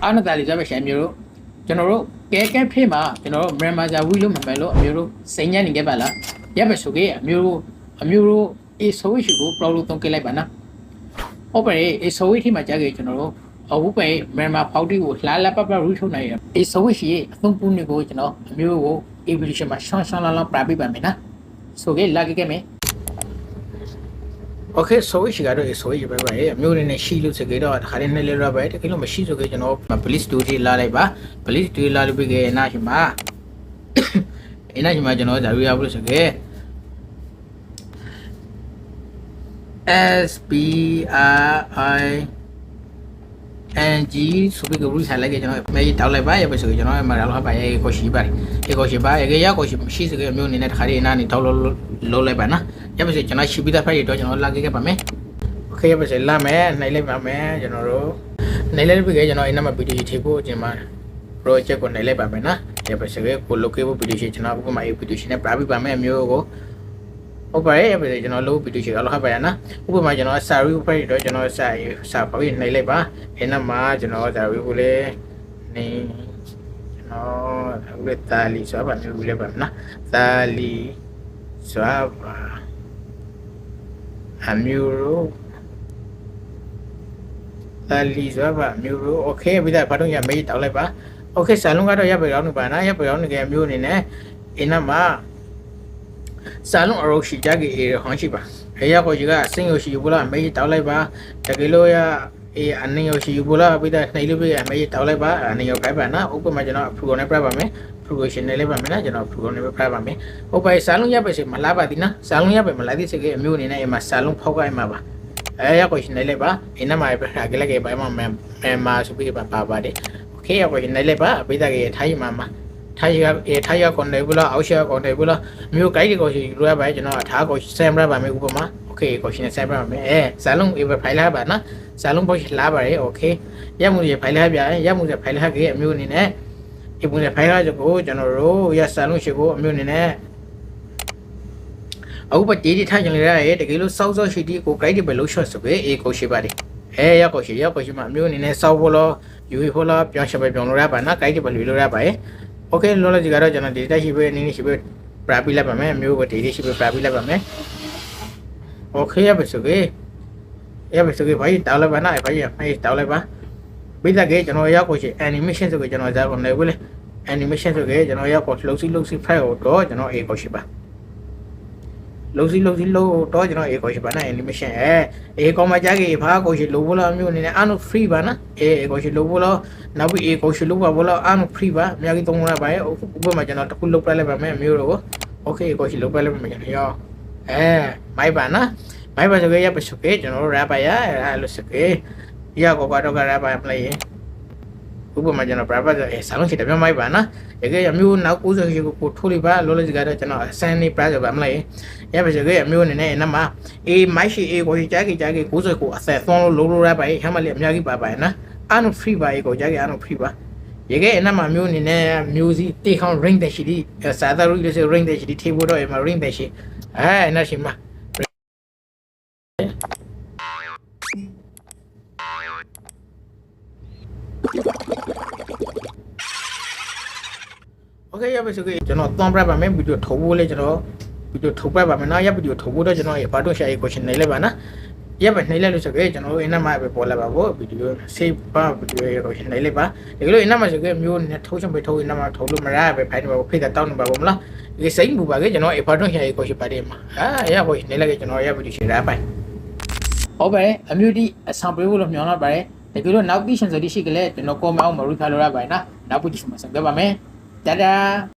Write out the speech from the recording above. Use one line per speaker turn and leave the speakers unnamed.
အားနတာလေးဆိုပဲရှင်မျိုးတို့ကျွန်တော်တို့ကဲဖေးမှာကျွန်တော်တို့မြန်မာစာဝီလို့မမယ်လို့အမျိုးတို့စိန်ညံ့နေခဲ့ပါလားရပ်ပဲဆိုကေအမျိုးတို့အေဆိုဝီရှိကိုပရောလို့သုံးခဲ့လိုက်ပါနော်ဟုတ်ပါရဲ့အေဆိုဝီထိမှာကြားခဲ့ကျွန်တော်တို့အခုပဲမြန်မာဖောက်တီကိုလှလာပပရူထုတ်နိုင်ရအေဆိုဝီရှိရဲ့အသုံးပူးနေကိုကျွန်တော်အမျိုးကို evolution မှာရှောင်းလာပြပေးပါမယ်နော်ဆိုကေလာခဲ့မယ်โอเคဆိုရှိကတော့ဆိုရှိပဲပဲအမျိုးနဲ့ရှိလို့စကေတော့ခါရနေလေရပဲတကယ်လို့မရှိဆိုကေကျွန်တော် police duty လာလိုက်ပါ police duty လာလို့ပြီးကေနာရှိမှာကျွန်တော်ဇာရရဘူးလို့စကေ SBRI NG ဆိုပြီးကရူစားလိုက်ကေကျွန်တော်မဲတောက်လိုက်ပါရပဲဆိုကေကျွန်တော်မှာလောက်ပါရေကိုရှိပါရေရကိုရှိမရှိစကေအမျိုးနဲ့ခါရနာနေတောက်လို့လိုက်ပါနော်ရပါစေကျွန်တော်ရှိပြီးသားဖိုက်တွေတော့ကျွန်တော်လာခဲ့ပါမယ်โอเคရပါစေလာမယ်နိုင်လိုက်ပါမယ်ကျွန်တော်တို့နိုင်လိုက်ပြီကျွန်တော်အဲ့နံပါတ်ဗီဒီယိုထိဖို့ကျွန်မ project ကိုနိုင်လိုက်ပါမယ်နော်ရပါစေကိုလုတ်ခဲ့ဖို့ဗီဒီယိုရှိကျွန်တော်ဥပမာဗီဒီယိုရှိနဲ့ပြပြပါမယ်အမျိုးကိုဟုတ်ပါရဲ့ရပါစေကျွန်တော်လုတ်ဗီဒီယိုရှိအလောက်ပါရနော်ဥပမာကျွန်တော်စာရီဖိုက်တော့ကျွန်တော်စာပေါင်းနိုင်လိုက်ပါအဲ့နံပါတ်ကျွန်တော်စာရီကိုလည်းနေကျွန်တော်အခုလည်းတာလီဆိုပါမျိုးလေးပါနော်တာလီဆိုပါအမျိုးရိုတာလီဆိုပါမျိုးရိုโอเคပြီးသားဘာတော့ရမေးတောက်လိုက်ပါโอเคစာလုံးကတော့ရပ်ပေကောင်းနေပါနော်ရပ်ပေကောင်းနေကြအမျိုးအနေနဲ့အင်းနမှာစာလုံးအရုပ်ရှိကြကြီးအေဟောင်းရှိပါအဲရကိုကြီးကအစင်းရရှိဘူးလားမေးတောက်လိုက်ပါတကယ်လို့ရအေးအနေရရှိဘူးလားပြီးသားနှိပ်လို့ပြရမေးတောက်လိုက်ပါအနေရခိုင်းပါနော်ဥပမာကျွန်တော်အဖူကုန်နဲ့ပြပါမယ်progression နဲ့လေးပါမယ်နော်ကျွန်တော် program နဲ့ပြပါမယ်ဟုတ်ပါရဲ့စာလုံးရပဲစီမလားပါသည်နော်စာလုံးရပဲမလားသည်စကေအမျိုးအနေနဲ့အမစာလုံးဖောက်ခိုင်းမှာပါအဲရကိုရှင်နေလေးပါအင်းနမှာပြထားကြလိုက်ပါမမှာဆိုပြီးပါပါတယ်โอเคရကိုရှင်နေလေးပါအပိသားကြီးထိုင်းမှာထိုင်းရကွန်တယ်ဘူးလားအောက်ရှာကွန်တယ်ဘူးလားမျိုးကိုက်ကိုရှင်ယူရပါကျွန်တော်အထားကိုဆမ်ပြပါမယ်ဥပမာโอเคကိုရှင်ဆမ်ပြပါမယ်အဲစာလုံးအေးပဲဖိုင်လာပါနော်စာလုံးပေါ့လာပါတယ်โอเคရမှုရဖိုင်လာပြရမှုရဖိုင်လာကြီးအမျိုးအနေနဲ့ဒီပုံနဲ့ဖိုင်လာကိုကျွန်တော်တို့ရစာလုံးရှိကိုအမျိုးအနေနဲ့အခုပတ်တီထားကြလေရဲတကယ်လို့စောက်စောရှိတီကို guide ပဲလို့ short ဆိုပဲအေကိုရှိပါတယ်အဲရောက်ကိုရှိမှာအမျိုးအနေနဲ့စောက်ဖို့လို့ယူဖို့လို့ပြောင်းရှပဲပြောင်းလို့ရပါနော် guide ပဲလွေလို့ရပါရဲ့โอเคလောလောကြီးကတော့ကျွန်တော် data ရှိပဲနည်းနည်းရှိပဲပြပြလိုက်ပါမယ်အမျိုးကို data ရှိပဲပြပြလိုက်ပါမယ်โอเคရပါစို့ဘာကြီးတောက်လိုက်ပါနော်ဘာကြီးတောက်လိုက်ပါbây giờ cái cho nóရောက်ကိုရှိ animation ဆိုကြကျွန်တော်ဇာတ်ကုန်နေဘူးလေ animation ဆိုကြကျွန်တော်ရောက်ကိုလှုပ်စီ file တော့ကျွန်တော် A ကိုရှိပါလှုပ်စီတော့ကျွန်တော် A ကိုရှိပါနော် animation A ကောမှာကြားကြီးဘာကိုရှိလို့ဘလို့မျိုးအနေနဲ့အနု free ပါနော် A ကိုရှိလို့ဘလို့နောက်ပြီး A ကိုရှိလို့ပါဘလို့အနု free ပါအများကြီးသုံးရပါရဲ့ဥပမာကျွန်တော်တစ်ခုလုပ်ပြလိုက်ပါမယ်မျိုးတော့ okay ကိုရှိလုပ်ပြလိုက်ပါမယ်ကျွန်တော်ရောမိုက်ပါနော်မိုက်ပါဆိုကြရပါဆိုကြကျွန်တော်ရပါရအဲ့လိုဆိုကြရကိုကတော့ကရပါမလဲဥပမာကျွန်တော်ပြပါဆိုစာလုံးရှိတယ်ပြောမိုက်ပါနော်တကယ်အမျိုးနောက်90ရှိကိုထိုးလိုက်ပါလောလောဆယ်ကတော့ကျွန်တော်အစမ်းနေပြဆိုပါမလဲရပါဆိုကြအမျိုးအနေနဲ့နမအေးမိုက်ရှိအေးကိုကြားကြီး90ကိုအဆက်သွန်းလို့လုံးရပါဟမ်းမလေးအများကြီးပါပါနော်အနု free ပါအေးကိုကြားကြီးအနု free ပါရေကဲနမမျိုးအနေနဲ့မျိုးစီတေခေါင်း ring တဲ့ရှိဒီစာသားလို့ဆို ring တဲ့ရှိဒီ table တော့မှာ ring တဲ့ရှိအဲ့ရှိမှာโอเคရပါစို့ကျွန်တော်သွန်ပြပါမယ်ဗီဒီယိုထုတ်ဖို့လေကျွန်တော်ဗီဒီယိုထုတ်ပြပါမယ်နော်ရဗီဒီယိုထုတ်ဖို့တော့ကျွန်တော်ရဘာတော့ share question နေလဲပါနော်ရပါနေလဲလို့ဆိုကြကျွန်တော်အင်းနမှာပဲပေါ်လာပါဘောဗီဒီယို save ပါဗီဒီယိုရ question နေလဲပါဒီလိုအင်းနမှာဆိုကြမျိုးနဲ့ထုတ်ချင်ပဲထုတ်အင်းနမှာထုတ်လို့မရပဲဖိုင်ပါဖိတ်တာတောင်းနေပါဘောမလားဒီစိမ့်ဘူးပါကြကျွန်တော်အဘာတော့ share question ပါတယ်မှာရ question နေလဲကျွန်တော်ရဗီဒီယို share ရပါဟုတ်ပါတယ်အမျိုးဒီအဆောင်ပေးဖို့လို့မျှော်လင့်ပါတယ်ဒီလိုနောက်ပြီးရှင်ဆိုဒီရှိကလေးကျွန်တော် comment အောင်မရူထားလို့ရပါတယ်နော်နောက်ပြီးဒီမှာဆက်ကြပါမယ်ဒါဒါ